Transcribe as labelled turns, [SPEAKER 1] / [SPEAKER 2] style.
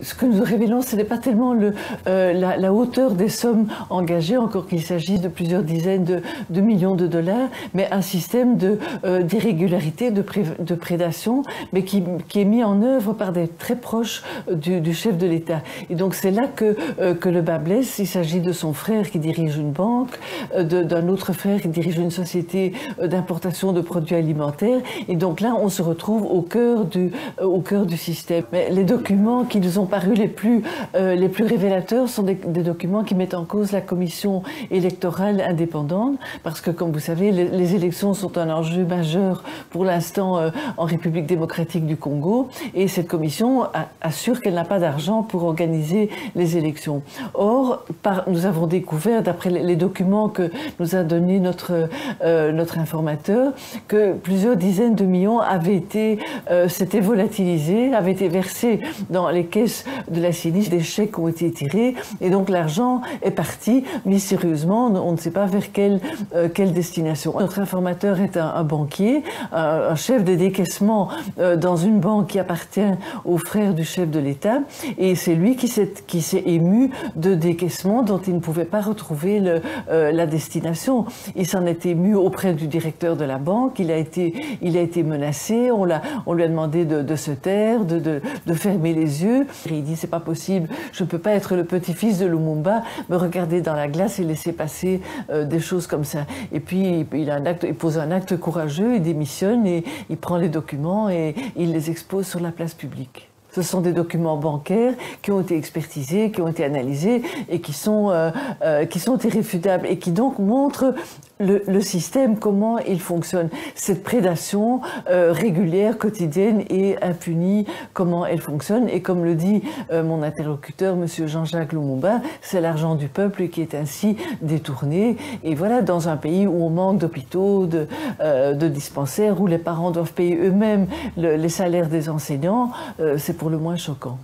[SPEAKER 1] ce que nous révélons, ce n'est pas tellement la hauteur des sommes engagées, encore qu'il s'agisse de plusieurs dizaines de millions de dollars, mais un système d'irrégularité, de prédation, mais qui est mis en œuvre par des très proches du chef de l'État. Et donc c'est là que le bât blesse. Il s'agit de son frère qui dirige une banque, d'un autre frère qui dirige une société d'importation de produits alimentaires. Et donc là, on se retrouve au cœur du système. Mais les documents qui nous ont paru les plus révélateurs sont des documents qui mettent en cause la commission électorale indépendante, parce que, comme vous savez, les élections sont un enjeu majeur pour l'instant en République démocratique du Congo, et cette commission assure qu'elle n'a pas d'argent pour organiser les élections. Or, nous avons découvert, d'après les documents que nous a donnés notre informateur, que plusieurs dizaines de millions s'étaient volatilisés, avaient été versés dans les caisses de la CINIS, des chèques ont été tirés, et donc l'argent est parti mystérieusement, on ne sait pas vers quelle destination. Notre informateur est un banquier, un chef de décaissement dans une banque qui appartient au frère du chef de l'État, et c'est lui qui s'est ému de décaissement dont il ne pouvait pas retrouver la destination. Il s'en est ému auprès du directeur de la banque, il a été menacé, on lui a demandé de se taire, de fermer les yeux. Et il dit: c'est pas possible, je ne peux pas être le petit-fils de Lumumba, me regarder dans la glace et laisser passer des choses comme ça. Et puis il pose un acte courageux, il démissionne et il prend les documents et il les expose sur la place publique. Ce sont des documents bancaires qui ont été expertisés, qui ont été analysés et qui sont irréfutables et qui donc montrent le système, comment il fonctionne. Cette prédation régulière, quotidienne et impunie, comment elle fonctionne. Et comme le dit mon interlocuteur, M. Jean-Jacques Lumumba, c'est l'argent du peuple qui est ainsi détourné. Et voilà, dans un pays où on manque d'hôpitaux, de dispensaires, où les parents doivent payer eux-mêmes les salaires des enseignants, c'est pour le moins choquant.